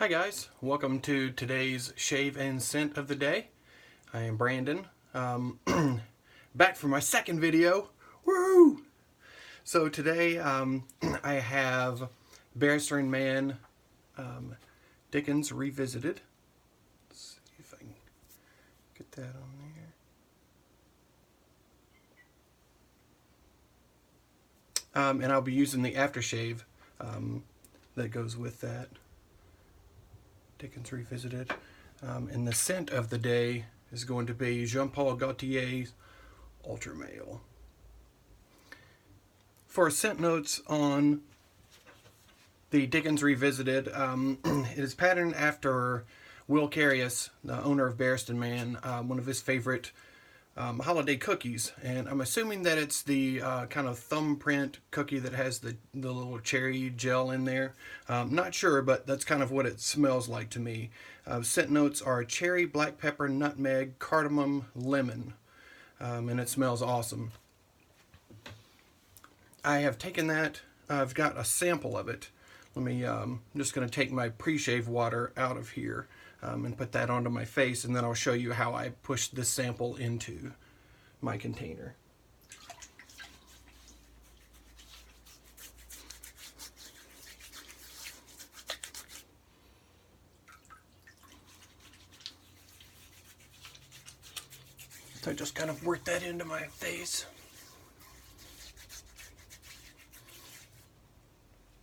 Hi guys, welcome to today's shave and scent of the day. I am Brandon, back for my second video. Woo! So today I have Barrister and Mann Dickens Revisited. Let's see if I can get that on there. And I'll be using the aftershave that goes with that. Dickens Revisited. And the scent of the day is going to be Jean Paul Gaultier's Ultra Male. For scent notes on the Dickens Revisited, it is patterned after Will Carius, the owner of Barrister and Mann, one of his favorite holiday cookies, and I'm assuming that it's the kind of thumbprint cookie that has the little cherry gel in there. Not sure, but that's kind of what it smells like to me. Scent notes are cherry, black pepper, nutmeg, cardamom, lemon, and it smells awesome. I have taken that, I've got a sample of it. Let me, I'm just going to take my pre-shave water out of here and put that onto my face, and then I'll show you how I push this sample into my container. So I just kind of work that into my face.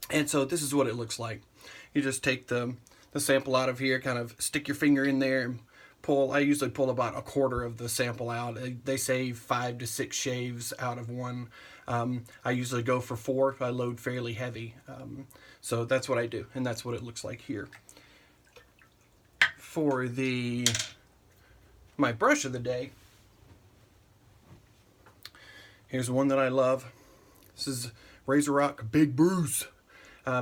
And so this is what it looks like. You just take the sample out of here, kind of stick your finger in there and pull. I usually pull about a quarter of the sample out. They say 5 to 6 shaves out of one. I usually go for 4 if I load fairly heavy. So that's what I do, and that's what it looks like here. For my brush of the day, here's one that I love. This is Razor Rock Big Bruce.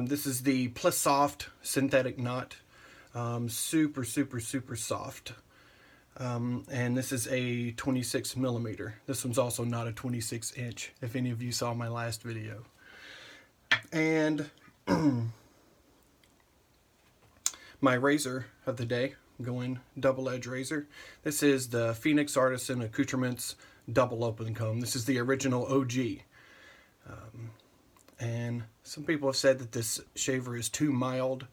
This is the Plus Soft synthetic knot. Super soft. And this is a 26 millimeter. This one's also not a 26 inch, if any of you saw my last video. And my razor of the day, going double edge razor. This is the Phoenix Artisan Accoutrements double open comb. This is the original OG. And some people have said that this shaver is too mild,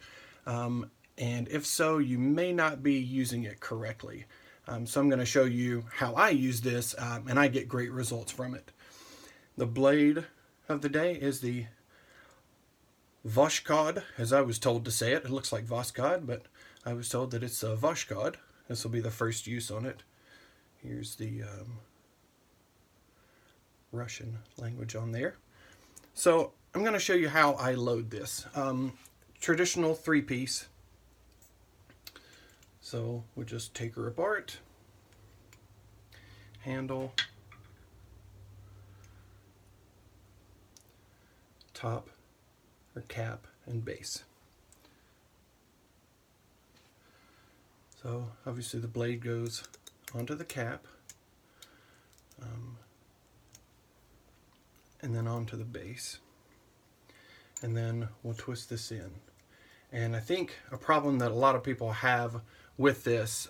and if so, you may not be using it correctly. So I'm going to show you how I use this, and I get great results from it. The blade of the day is the Voskhod, as I was told to say it. It looks like Voskhod, but I was told that it's a Voskhod. This will be the first use on it. Here's the Russian language on there. So I'm going to show you how I load this. Traditional 3-piece. So we'll just take her apart. Handle. Top or cap and base. So obviously the blade goes onto the cap. And then onto the base, and then we'll twist this in. And I think a problem that a lot of people have with this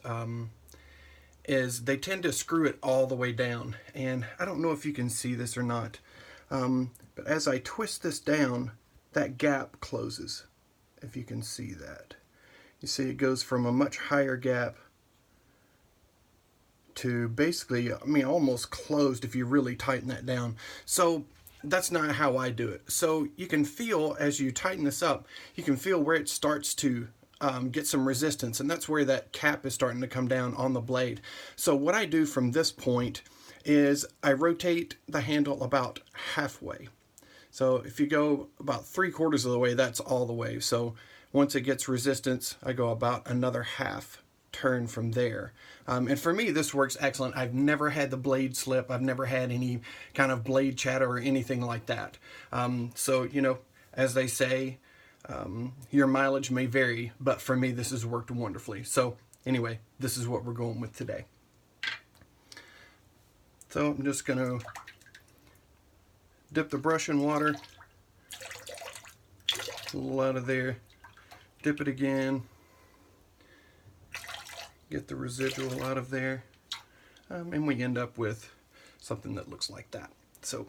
is they tend to screw it all the way down, and I don't know if you can see this or not, but as I twist this down, that gap closes, if you can see that. You see it goes from a much higher gap to basically, I mean, almost closed if you really tighten that down. So that's not how I do it. So you can feel, as you tighten this up, you can feel where it starts to get some resistance, and that's where that cap is starting to come down on the blade. So what I do from this point is I rotate the handle about halfway. So if you go about 3/4 of the way, that's all the way. So once it gets resistance, I go about another half turn from there. And for me, this works excellent. I've never had the blade slip. I've never had any kind of blade chatter or anything like that. So, you know, as they say, your mileage may vary, but for me, this has worked wonderfully. So anyway, this is what we're going with today. So I'm just going to dip the brush in water, a little out of there, dip it again, get the residual out of there. And we end up with something that looks like that. So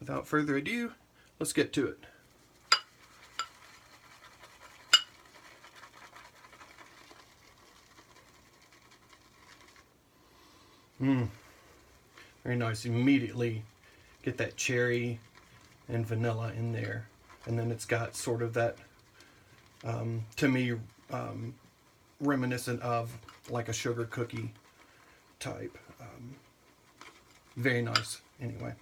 without further ado, let's get to it. Very nice. Immediately get that cherry and vanilla in there. And then it's got sort of that, to me, reminiscent of like a sugar cookie type. Very nice anyway.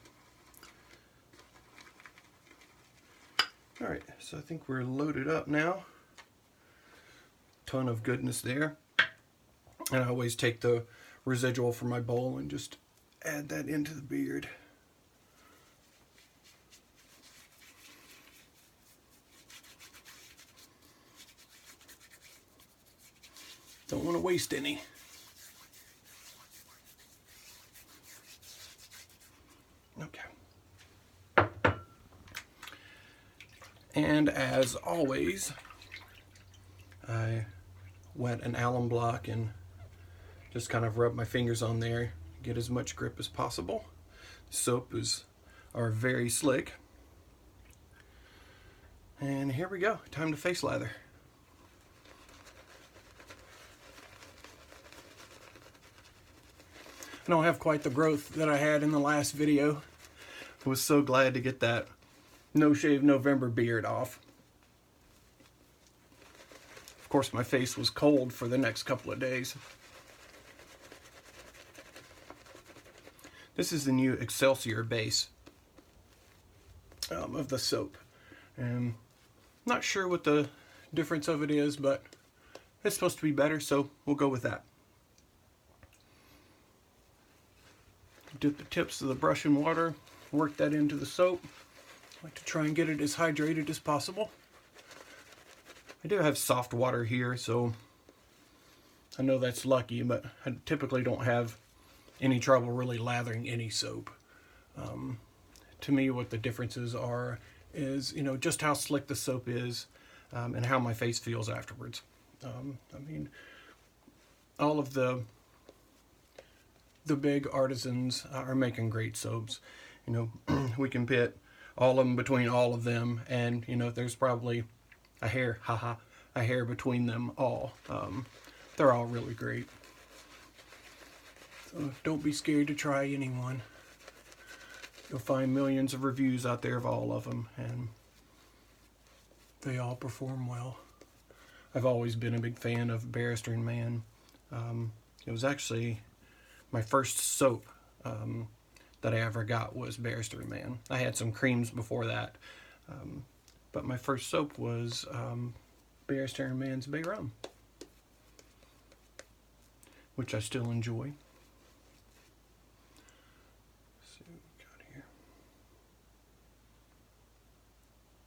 Alright, so I think we're loaded up now. Ton of goodness there. And I always take the residual from my bowl and just add that into the beard. Don't want to waste any. Okay. And as always, I wet an alum block and just kind of rub my fingers on there, get as much grip as possible. Soap are very slick. And here we go, time to face lather. I don't have quite the growth that I had in the last video. I was so glad to get that No Shave November beard off. Of course, my face was cold for the next couple of days. This is the new Excelsior base of the soap. And not sure what the difference of it is, but it's supposed to be better, so we'll go with that. Dip the tips of the brush in water, work that into the soap. I like to try and get it as hydrated as possible. I do have soft water here, so I know that's lucky, but I typically don't have any trouble really lathering any soap. To me, what the differences are is, you know, just how slick the soap is and how my face feels afterwards. I mean, all of the big artisans are making great soaps. You know, we can pit all of them between all of them, and you know, there's probably a hair between them all. They're all really great. So don't be scared to try anyone. You'll find millions of reviews out there of all of them, and they all perform well. I've always been a big fan of Barrister and Mann. It was actually my first soap that I ever got was Barrister and Mann. I had some creams before that, but my first soap was Barrister and Mann's Bay Rum, which I still enjoy. Let's see what we got here.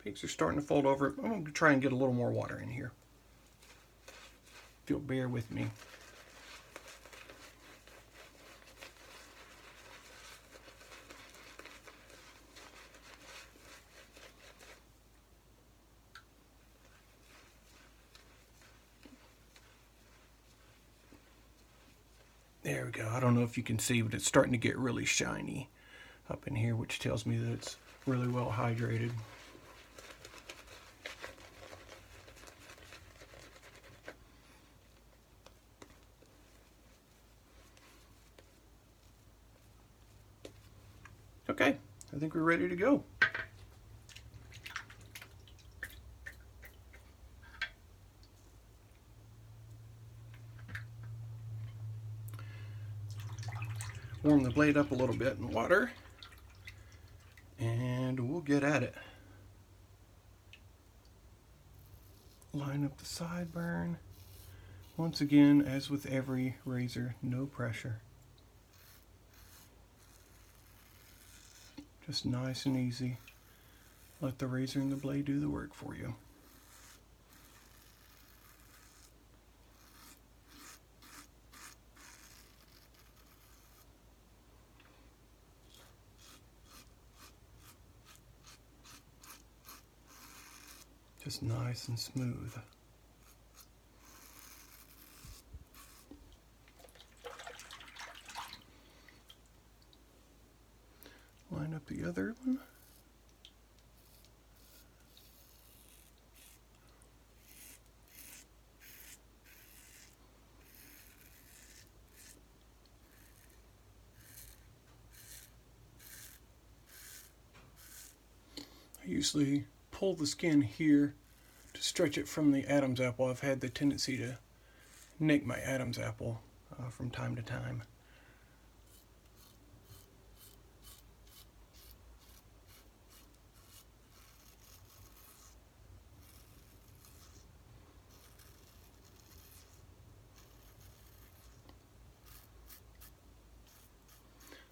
Peaks are starting to fold over. I'm going to try and get a little more water in here. If you'll bear with me. There we go. I don't know if you can see, but it's starting to get really shiny up in here, which tells me that it's really well hydrated. Okay, I think we're ready to go. Warm the blade up a little bit in water, and we'll get at it. Line up the sideburn. Once again, as with every razor, no pressure. Just nice and easy. Let the razor and the blade do the work for you. Just nice and smooth. line up the other one. I usually pull the skin here to stretch it from the Adam's apple. I've had the tendency to nick my Adam's apple from time to time.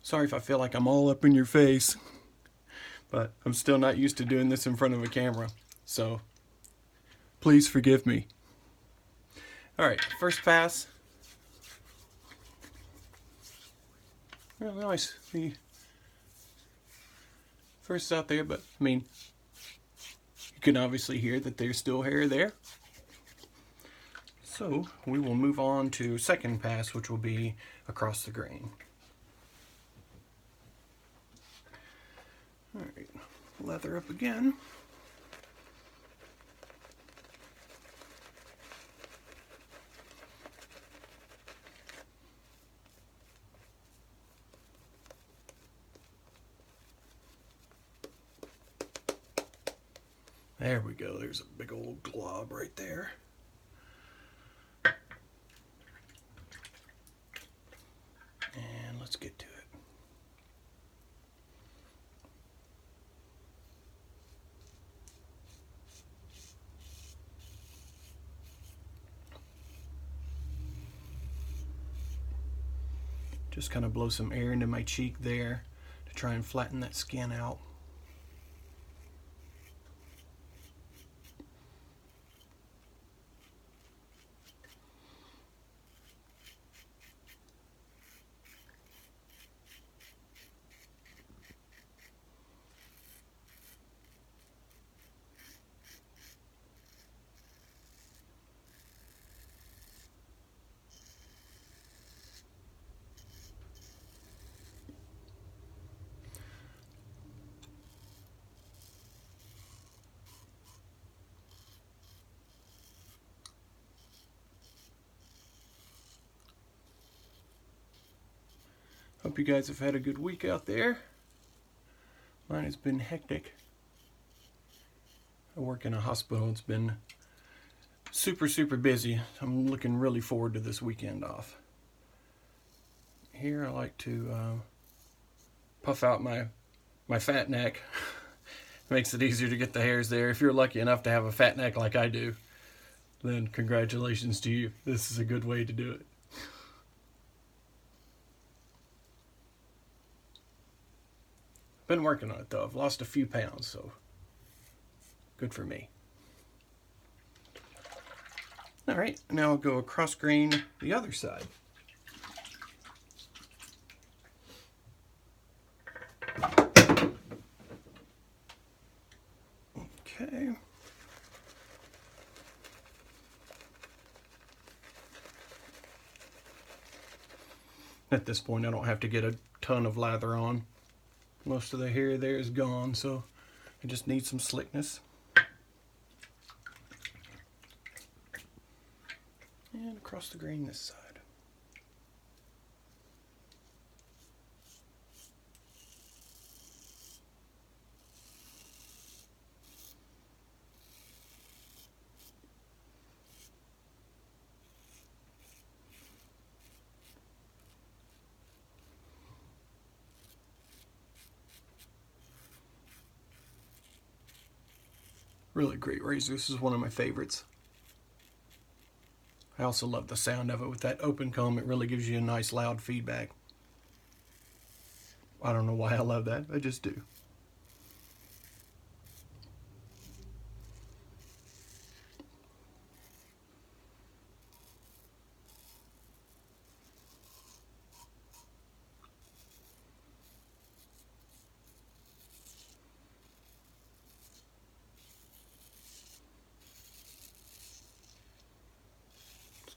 Sorry if I feel like I'm all up in your face, but I'm still not used to doing this in front of a camera, so please forgive me. Alright, first pass. Well, nice. The first out there, but I mean, you can obviously hear that there's still hair there. So we will move on to second pass, which will be across the grain. Alright, lather up again. There we go, there's a big old glob right there. And let's get to it. Just kind of blow some air into my cheek there to try and flatten that skin out. Hope you guys have had a good week out there. Mine has been hectic. I work in a hospital. It's been super busy. I'm looking really forward to this weekend off. Here I like to puff out my fat neck. Makes it easier to get the hairs there. If you're lucky enough to have a fat neck like I do, then congratulations to you. This is a good way to do it. Been working on it though. I've lost a few pounds, so good for me. Alright, now I'll go across grain the other side. Okay. At this point I don't have to get a ton of lather on. Most of the hair there is gone, so I just need some slickness. And across the grain this side. Really great razor. This is one of my favorites. I also love the sound of it. With that open comb, it really gives you a nice loud feedback. I don't know why I love that. I just do.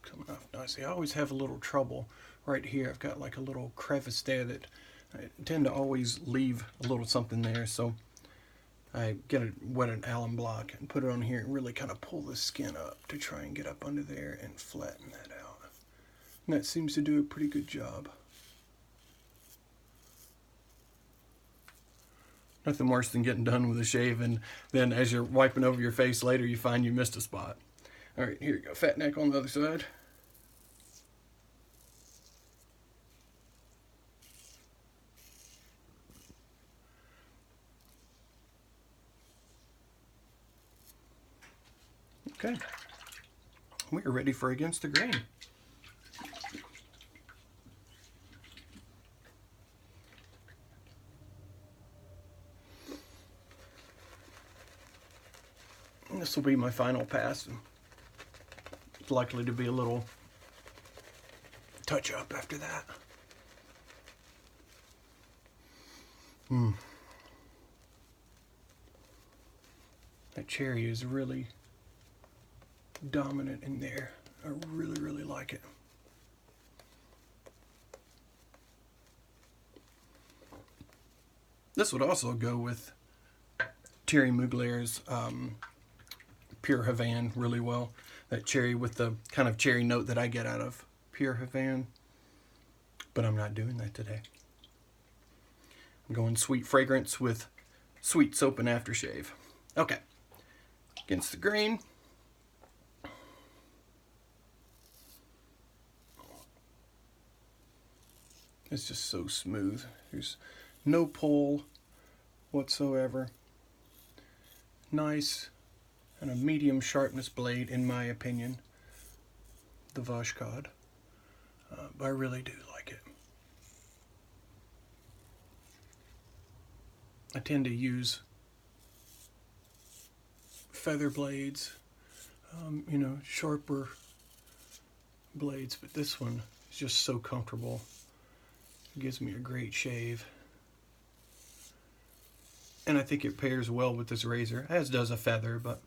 Coming off nicely. I always have a little trouble right here. I've got like a little crevice there that I tend to always leave a little something there, so I get a wetted alum block and put it on here and really kind of pull the skin up to try and get up under there and flatten that out. And that seems to do a pretty good job. Nothing worse than getting done with a shave and then as you're wiping over your face later you find you missed a spot. Alright, here you go. Fat neck on the other side. Okay. We are ready for against the grain. This will be my final pass. It's likely to be a little touch up after that. That cherry is really dominant in there. I really, really like it. This would also go with Thierry Muglier's Pure Havane really well. That cherry with the kind of cherry note that I get out of Pure Havane. But I'm not doing that today. I'm going sweet fragrance with sweet soap and aftershave. Okay. Against the grain. It's just so smooth. There's no pull whatsoever. Nice and a medium sharpness blade, in my opinion. The Vashkod. But I really do like it. I tend to use feather blades, you know, sharper blades, but this one is just so comfortable. It gives me a great shave. And I think it pairs well with this razor, as does a feather, but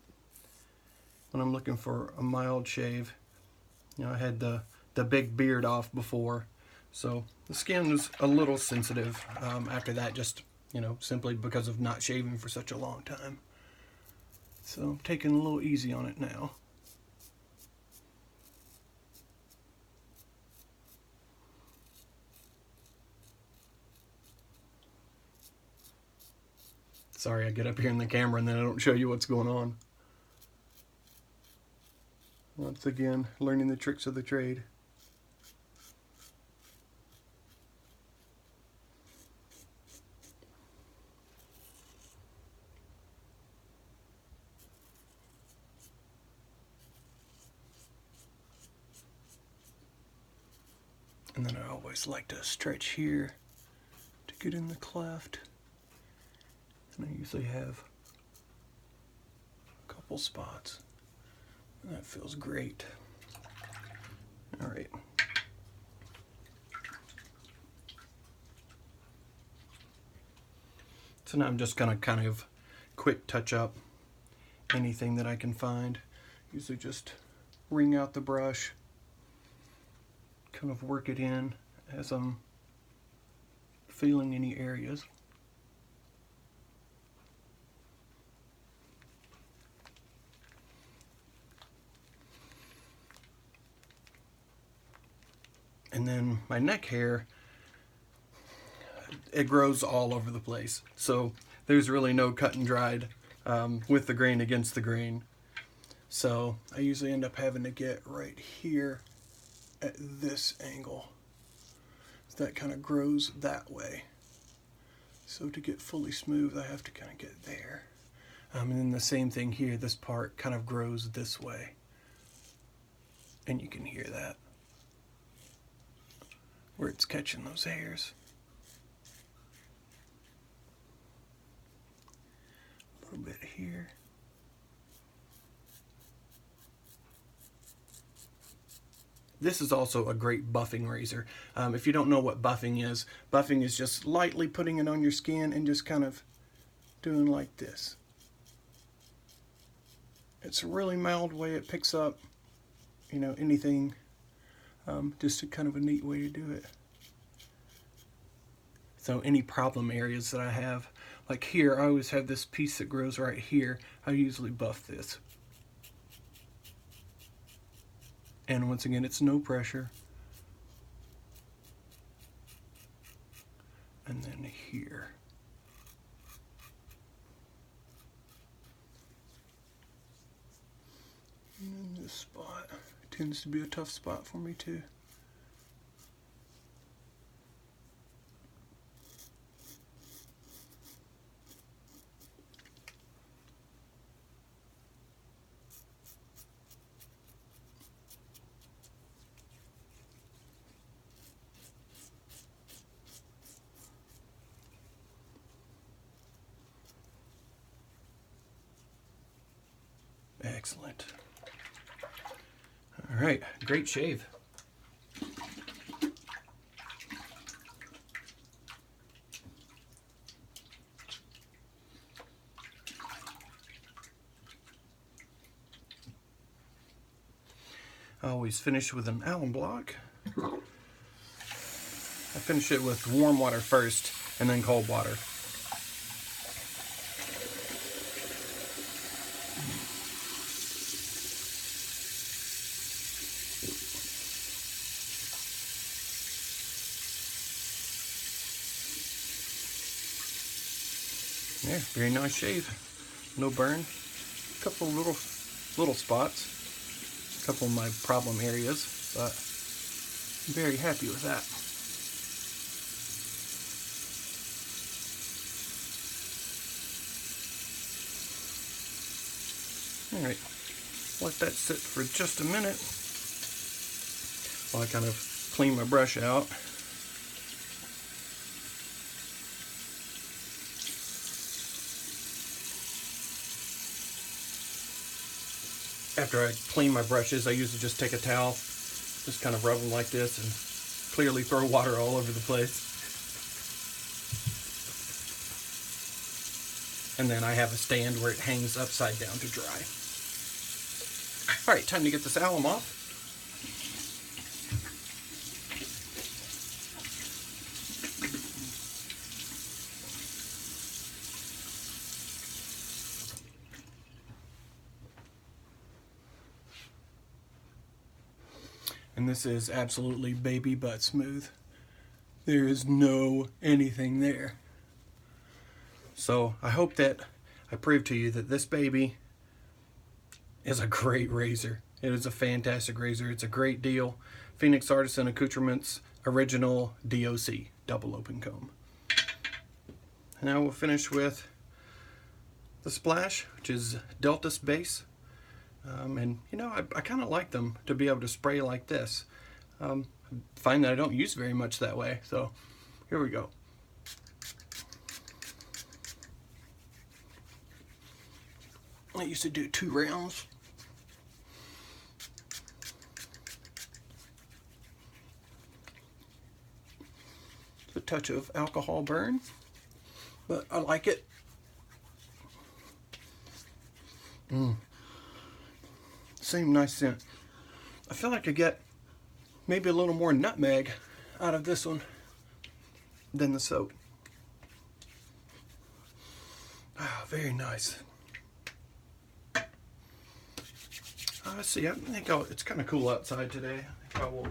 when I'm looking for a mild shave, you know, I had the big beard off before, so the skin was a little sensitive after that, just, you know, simply because of not shaving for such a long time. So I'm taking a little easy on it now. Sorry, I get up here in the camera and then I don't show you what's going on. Once again, learning the tricks of the trade. And then I always like to stretch here to get in the cleft. And I usually have a couple spots. And that feels great. All right. So now I'm just gonna kind of quick touch up anything that I can find. Usually just wring out the brush, kind of work it in as I'm feeling any areas. And then my neck hair, it grows all over the place. So there's really no cut and dried with the grain against the grain. So I usually end up having to get right here at this angle. So that kind of grows that way. So to get fully smooth, I have to kind of get there. And then the same thing here, this part kind of grows this way. And you can hear that, where it's catching those hairs. A little bit here. This is also a great buffing razor. If you don't know what buffing is just lightly putting it on your skin and just kind of doing like this. It's a really mild way it picks up, you know, anything. Just a kind of a neat way to do it. So any problem areas that I have, like here, I always have this piece that grows right here. I usually buff this. And once again, it's no pressure. And then here. And this spot tends to be a tough spot for me too. Excellent. All right, great shave. I always finish with an alum block. I finish it with warm water first and then cold water. Yeah, very nice shave. No burn. A couple little spots. A couple of my problem areas, but I'm very happy with that. Alright, let that sit for just a minute while I kind of clean my brush out. After I clean my brushes, I usually just take a towel, just kind of rub them like this, and clearly throw water all over the place. And then I have a stand where it hangs upside down to dry. Alright, time to get this alum off. And this is absolutely baby butt smooth. There is no anything there. So I hope that I proved to you that this baby is a great razor. It is a fantastic razor. It's a great deal. Phoenix Artisan Accoutrements original DOC double open comb. And now we'll finish with the splash, which is Deltas base. And you know, I kind of like them to be able to spray like this. I find that I don't use very much that way. So here we go. I used to do 2 rounds. It's a touch of alcohol burn, but I like it. Same nice scent. I feel like I get maybe a little more nutmeg out of this one than the soap. Ah, very nice. Let's see, I think it's kind of cool outside today. I think I will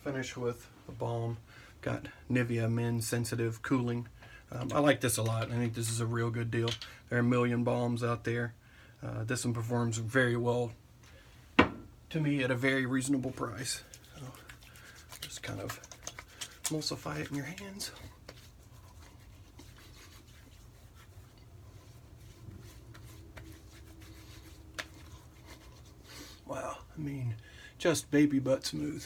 finish with a balm. Got Nivea Men Sensitive Cooling. I like this a lot. I think this is a real good deal. There are a million balms out there. This one performs very well to me at a very reasonable price. So just kind of emulsify it in your hands. Wow, I mean, just baby butt smooth.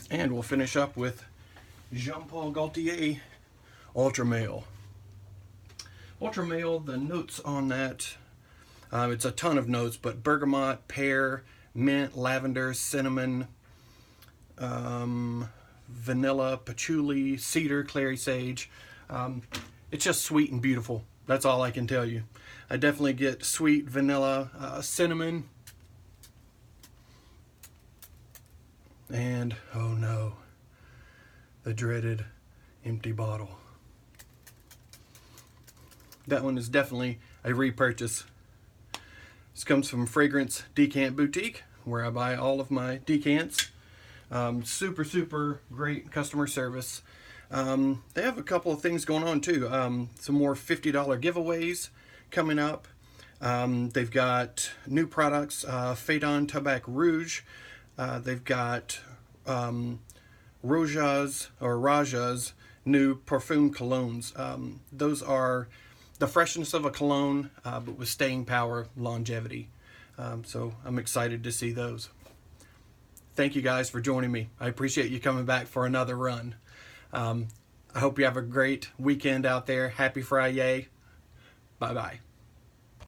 And we'll finish up with Jean Paul Gaultier Ultra Male. Ultra Male, the notes on that, it's a ton of notes, but bergamot, pear, mint, lavender, cinnamon, vanilla, patchouli, cedar, clary sage. It's just sweet and beautiful. That's all I can tell you. I definitely get sweet vanilla, cinnamon, And, oh no, the dreaded empty bottle. That one is definitely a repurchase. This comes from Fragrance Decant Boutique, where I buy all of my decants. Super great customer service. They have a couple of things going on too. Some more $50 giveaways coming up. They've got new products, Fadon Tabac Rouge. They've got Raja's new perfume colognes. Those are the freshness of a cologne, but with staying power, longevity. So I'm excited to see those. Thank you guys for joining me. I appreciate you coming back for another run. I hope you have a great weekend out there. Happy Friday. Bye-bye.